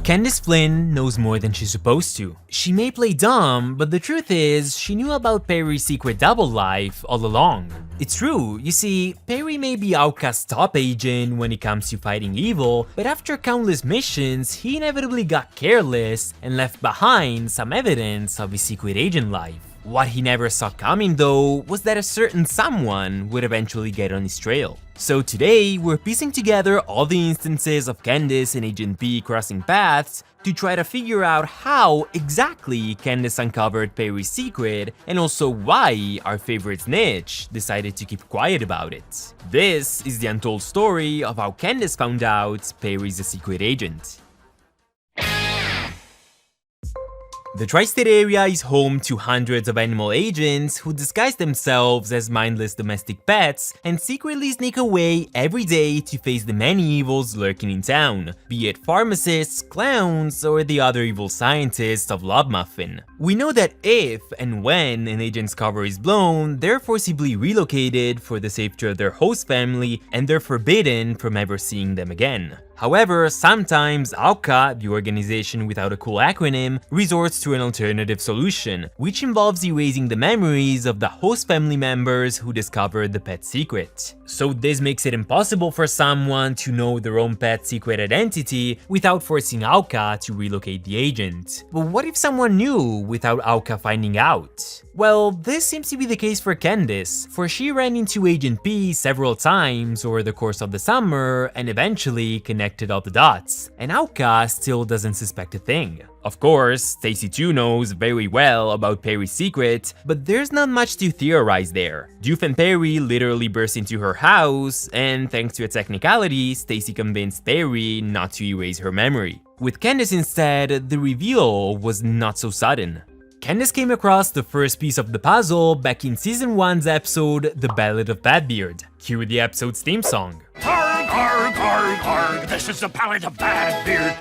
Candace Flynn knows more than she's supposed to. She may play dumb, but the truth is, she knew about Perry's secret double life all along. It's true, you see, Perry may be Outcast's top agent when it comes to fighting evil, but after countless missions, he inevitably got careless and left behind some evidence of his secret agent life. What he never saw coming though was that a certain someone would eventually get on his trail. So today, we're piecing together all the instances of Candace and Agent P crossing paths to try to figure out how exactly Candace uncovered Perry's secret and also why our favorite snitch decided to keep quiet about it. This is the untold story of how Candace found out Perry's a secret agent. The tri-state area is home to hundreds of animal agents who disguise themselves as mindless domestic pets and secretly sneak away every day to face the many evils lurking in town, be it pharmacists, clowns, or the other evil scientists of Love Muffin. We know that if and when an agent's cover is blown, they're forcibly relocated for the safety of their host family and they're forbidden from ever seeing them again. However, sometimes AUCA, the organization without a cool acronym, resorts to an alternative solution, which involves erasing the memories of the host family members who discovered the pet's secret. So this makes it impossible for someone to know their own pet's secret identity without forcing AUCA to relocate the agent. But what if someone knew without AUCA finding out? Well, this seems to be the case for Candace, for she ran into Agent P several times over the course of the summer and eventually connected all the dots, and AUCA still doesn't suspect a thing. Of course, Stacy too knows very well about Perry's secret, but there's not much to theorize there. Doof and Perry literally burst into her house, and thanks to a technicality, Stacy convinced Perry not to erase her memory. With Candace instead, the reveal was not so sudden. Candace came across the first piece of the puzzle back in Season 1's episode, The Ballad of Badbeard. Cue the episode's theme song. Arg, arg, arg, arg, this is the Ballad of Badbeard.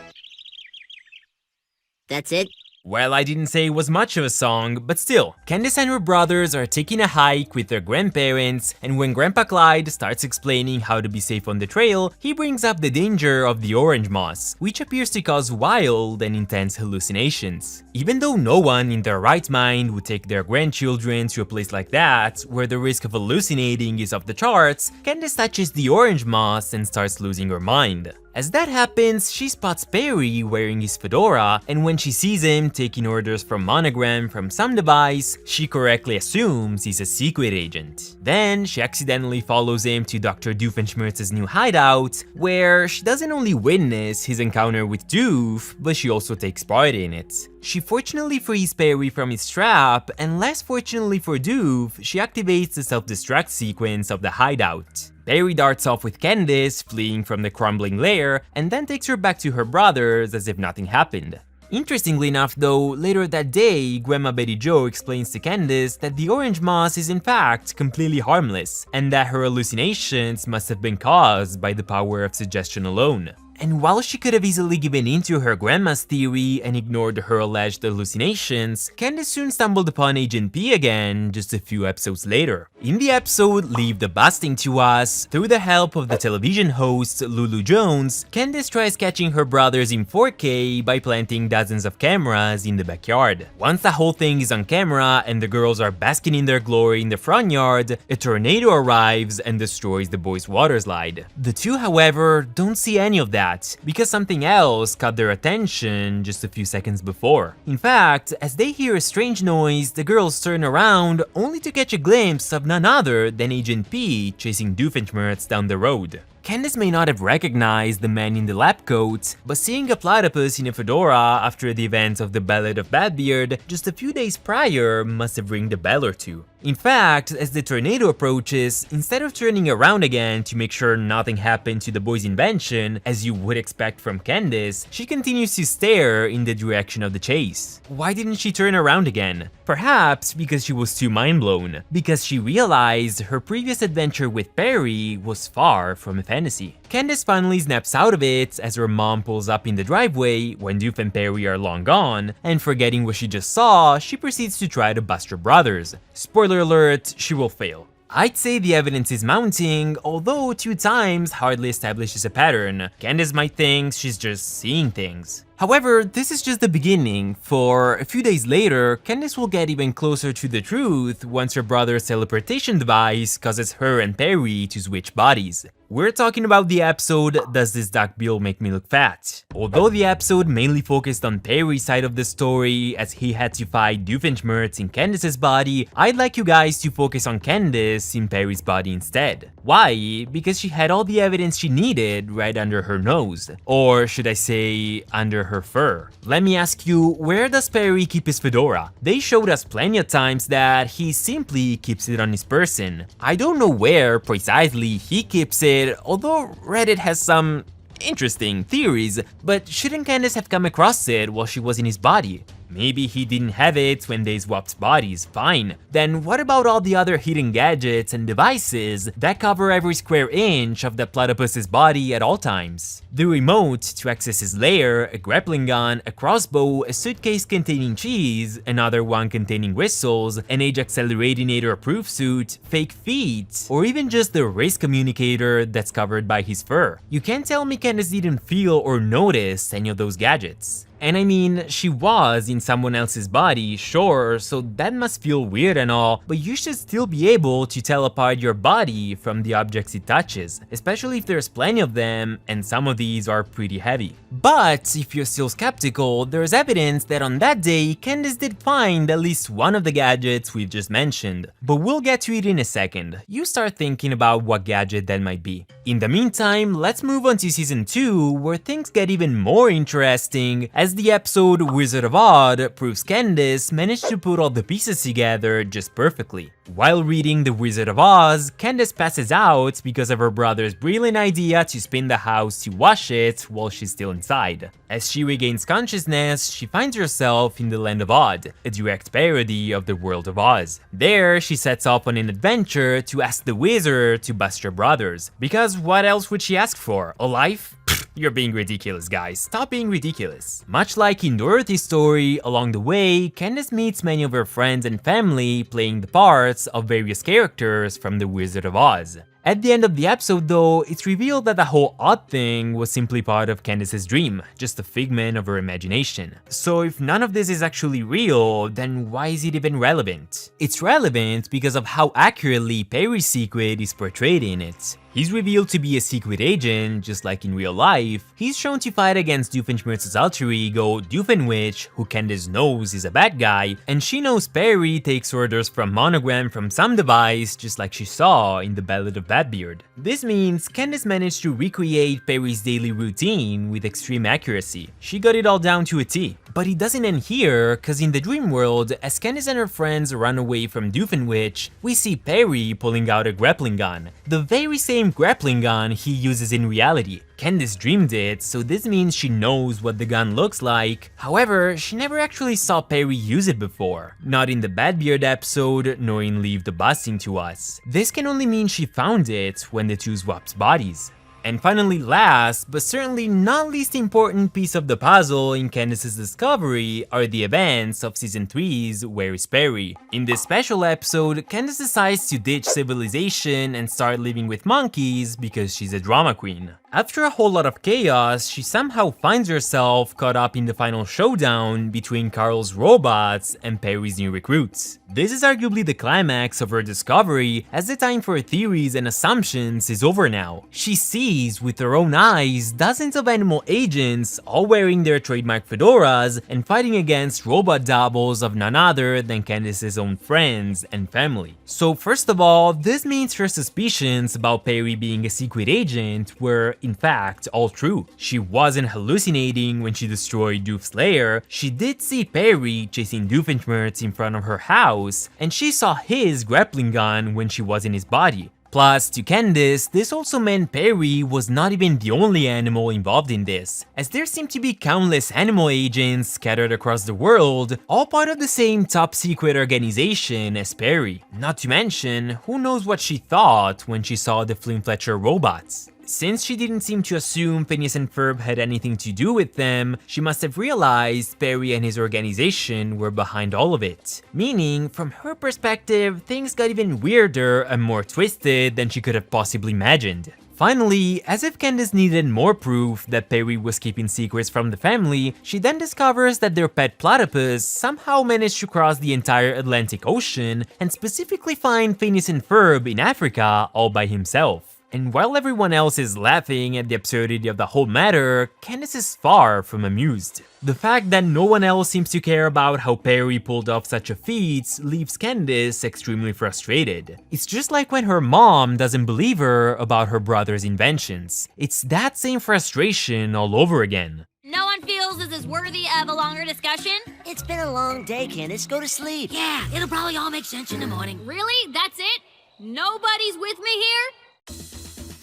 That's it? Well, I didn't say it was much of a song, but still, Candace and her brothers are taking a hike with their grandparents, and when Grandpa Clyde starts explaining how to be safe on the trail, he brings up the danger of the orange moss, which appears to cause wild and intense hallucinations. Even though no one in their right mind would take their grandchildren to a place like that, where the risk of hallucinating is off the charts, Candace touches the orange moss and starts losing her mind. As that happens, she spots Perry wearing his fedora, and when she sees him taking orders from Monogram from some device, she correctly assumes he's a secret agent. Then, she accidentally follows him to Dr. Doofenshmirtz's new hideout, where she doesn't only witness his encounter with Doof, but she also takes part in it. She fortunately frees Perry from his trap, and less fortunately for Doof, she activates the self-destruct sequence of the hideout. Perry darts off with Candace, fleeing from the crumbling lair, and then takes her back to her brothers as if nothing happened. Interestingly enough though, later that day, Grandma Betty Jo explains to Candace that the orange moss is in fact completely harmless, and that her hallucinations must have been caused by the power of suggestion alone. And while she could have easily given in to her grandma's theory and ignored her alleged hallucinations, Candace soon stumbled upon Agent P again just a few episodes later. In the episode Leave the Busting to Us, through the help of the television host Lulu Jones, Candace tries catching her brothers in 4K by planting dozens of cameras in the backyard. Once the whole thing is on camera and the girls are basking in their glory in the front yard, a tornado arrives and destroys the boys' water slide. The two, however, don't see any of that, because something else caught their attention just a few seconds before. In fact, as they hear a strange noise, the girls turn around only to catch a glimpse of none other than Agent P chasing Doofenshmirtz down the road. Candace may not have recognized the man in the lab coat, but seeing a platypus in a fedora after the events of the Ballad of Badbeard just a few days prior must have ringed a bell or two. In fact, as the tornado approaches, instead of turning around again to make sure nothing happened to the boy's invention, as you would expect from Candace, she continues to stare in the direction of the chase. Why didn't she turn around again? Perhaps because she was too mind-blown, because she realized her previous adventure with Perry was far from a fantasy. Candace finally snaps out of it as her mom pulls up in the driveway when Doof and Perry are long gone, and forgetting what she just saw, she proceeds to try to bust her brothers. Spoiler alert, she will fail. I'd say the evidence is mounting, although 2 times hardly establishes a pattern. Candace might think she's just seeing things. However, this is just the beginning, for a few days later, Candace will get even closer to the truth once her brother's teleportation device causes her and Perry to switch bodies. We're talking about the episode Does This Duck Bill Make Me Look Fat? Although the episode mainly focused on Perry's side of the story as he had to fight Doofenshmirtz in Candace's body, I'd like you guys to focus on Candace in Perry's body instead. Why? Because she had all the evidence she needed right under her nose. Or should I say, under her fur. Let me ask you, where does Perry keep his fedora? They showed us plenty of times that he simply keeps it on his person. I don't know where precisely he keeps it, although Reddit has some interesting theories, but shouldn't Candace have come across it while she was in his body? Maybe he didn't have it when they swapped bodies, fine. Then what about all the other hidden gadgets and devices that cover every square inch of the platypus's body at all times? The remote to access his lair, a grappling gun, a crossbow, a suitcase containing cheese, another one containing whistles, an age accelerator proof suit, fake feet, or even just the race communicator that's covered by his fur. You can't tell me Candace didn't feel or notice any of those gadgets. And I mean, she was in someone else's body, sure, so that must feel weird and all, but you should still be able to tell apart your body from the objects it touches, especially if there's plenty of them, and some of these are pretty heavy. But if you're still skeptical, there's evidence that on that day, Candace did find at least one of the gadgets we've just mentioned. But we'll get to it in a second. You start thinking about what gadget that might be. In the meantime, let's move on to season 2, where things get even more interesting, as the episode Wizard of Oz proves Candace managed to put all the pieces together just perfectly. While reading The Wizard of Oz, Candace passes out because of her brother's brilliant idea to spin the house to wash it while she's still inside. As she regains consciousness, she finds herself in the Land of Oz, a direct parody of the World of Oz. There, she sets off on an adventure to ask the wizard to bust her brothers, because what else would she ask for? A life? You're being ridiculous, guys. Stop being ridiculous. Much like in Dorothy's story, along the way, Candace meets many of her friends and family playing the parts of various characters from The Wizard of Oz. At the end of the episode though, it's revealed that the whole odd thing was simply part of Candace's dream, just a figment of her imagination. So if none of this is actually real, then why is it even relevant? It's relevant because of how accurately Perry's secret is portrayed in it. He's revealed to be a secret agent, just like in real life. He's shown to fight against Doofenshmirtz's alter ego, Doofenwitch, who Candace knows is a bad guy, and she knows Perry takes orders from Monogram from some device, just like she saw in the Ballad of Badbeard. This means Candace managed to recreate Perry's daily routine with extreme accuracy. She got it all down to a T. But it doesn't end here, cause in the dream world, as Candace and her friends run away from Doofenwitch, we see Perry pulling out a grappling gun. The very same grappling gun he uses in reality. Candace dreamed it, so this means she knows what the gun looks like. However, she never actually saw Perry use it before. Not in the Badbeard episode, nor in Leave the Busting to Us. This can only mean she found it when the two swapped bodies. And finally, last, but certainly not least important piece of the puzzle in Candace's discovery are the events of Season 3's Where is Perry? In this special episode, Candace decides to ditch civilization and start living with monkeys because she's a drama queen. After a whole lot of chaos, she somehow finds herself caught up in the final showdown between Carl's robots and Perry's new recruits. This is arguably the climax of her discovery, as the time for theories and assumptions is over now. She sees with her own eyes dozens of animal agents all wearing their trademark fedoras and fighting against robot doubles of none other than Candace's own friends and family. So first of all, this means her suspicions about Perry being a secret agent were in fact all true. She wasn't hallucinating when she destroyed Doof's lair. She did see Perry chasing Doofenshmirtz in front of her house, and she saw his grappling gun when she was in his body. Plus, to Candace, this also meant Perry was not even the only animal involved in this, as there seemed to be countless animal agents scattered across the world, all part of the same top-secret organization as Perry. Not to mention, who knows what she thought when she saw the Flynn Fletcher robots. Since she didn't seem to assume Phineas and Ferb had anything to do with them, she must have realized Perry and his organization were behind all of it. Meaning, from her perspective, things got even weirder and more twisted than she could have possibly imagined. Finally, as if Candace needed more proof that Perry was keeping secrets from the family, she then discovers that their pet platypus somehow managed to cross the entire Atlantic Ocean and specifically find Phineas and Ferb in Africa all by himself. And while everyone else is laughing at the absurdity of the whole matter, Candace is far from amused. The fact that no one else seems to care about how Perry pulled off such a feat leaves Candace extremely frustrated. It's just like when her mom doesn't believe her about her brother's inventions. It's that same frustration all over again. No one feels this is worthy of a longer discussion? It's been a long day, Candace. Go to sleep. Yeah, it'll probably all make sense in the morning. Really? That's it? Nobody's with me here?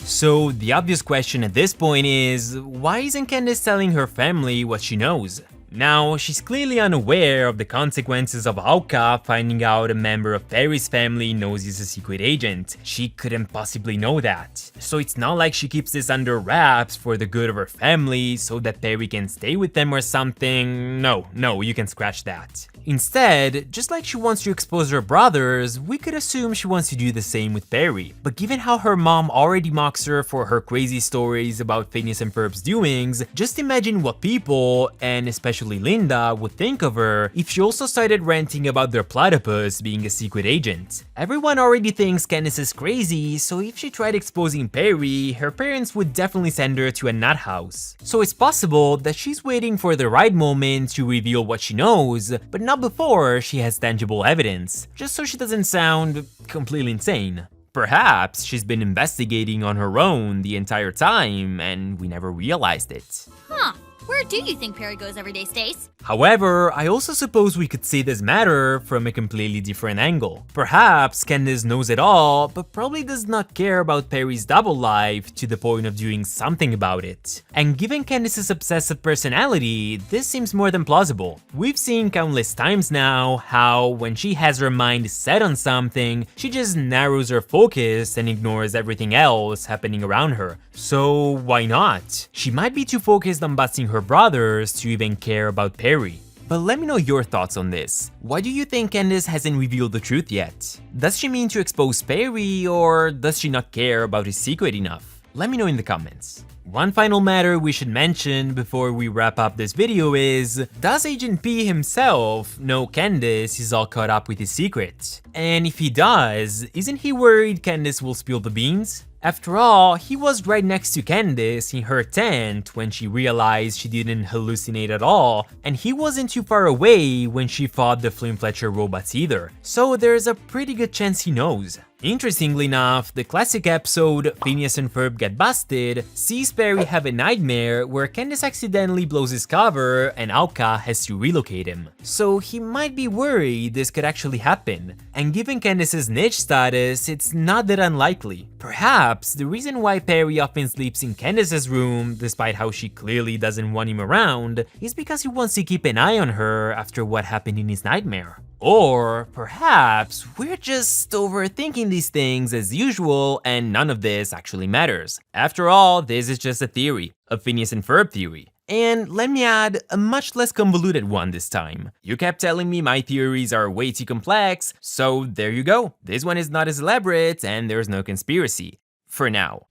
So the obvious question at this point is, why isn't Candace telling her family what she knows? Now, she's clearly unaware of the consequences of Auka finding out a member of Perry's family knows he's a secret agent. She couldn't possibly know that. So it's not like she keeps this under wraps for the good of her family so that Perry can stay with them or something. No, you can scratch that. Instead, just like she wants to expose her brothers, we could assume she wants to do the same with Perry. But given how her mom already mocks her for her crazy stories about Phineas and Ferb's doings, just imagine what people, and especially Linda, would think of her if she also started ranting about their platypus being a secret agent. Everyone already thinks Candace is crazy, so if she tried exposing Perry, her parents would definitely send her to a nut house. So it's possible that she's waiting for the right moment to reveal what she knows, but not before she has tangible evidence, just so she doesn't sound completely insane. Perhaps she's been investigating on her own the entire time and we never realized it. Huh. Where do you think Perry goes every day, Stace? However, I also suppose we could see this matter from a completely different angle. Perhaps Candace knows it all, but probably does not care about Perry's double life to the point of doing something about it. And given Candace's obsessive personality, this seems more than plausible. We've seen countless times now how, when she has her mind set on something, she just narrows her focus and ignores everything else happening around her. So why not? She might be too focused on busting her brothers to even care about Perry. But let me know your thoughts on this. Why do you think Candace hasn't revealed the truth yet? Does she mean to expose Perry, or does she not care about his secret enough? Let me know in the comments. One final matter we should mention before we wrap up this video is, does Agent P himself know Candace is all caught up with his secret? And if he does, isn't he worried Candace will spill the beans? After all, he was right next to Candace in her tent when she realized she didn't hallucinate at all, and he wasn't too far away when she fought the Flynn Fletcher robots either, so there's a pretty good chance he knows. Interestingly enough, the classic episode Phineas and Ferb Get Busted sees Perry have a nightmare where Candace accidentally blows his cover and Auka has to relocate him. So he might be worried this could actually happen, and given Candace's niche status, it's not that unlikely. Perhaps the reason why Perry often sleeps in Candace's room, despite how she clearly doesn't want him around, is because he wants to keep an eye on her after what happened in his nightmare. Or perhaps we're just overthinking these things as usual and none of this actually matters. After all, this is just a theory, a Phineas and Ferb theory. And let me add, a much less convoluted one this time. You kept telling me my theories are way too complex, so there you go. This one is not as elaborate and there's no conspiracy. For now.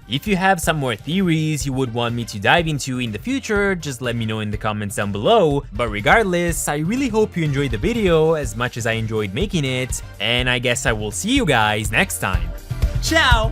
If you have some more theories you would want me to dive into in the future, just let me know in the comments down below. But regardless, I really hope you enjoyed the video as much as I enjoyed making it, and I guess I will see you guys next time. Ciao!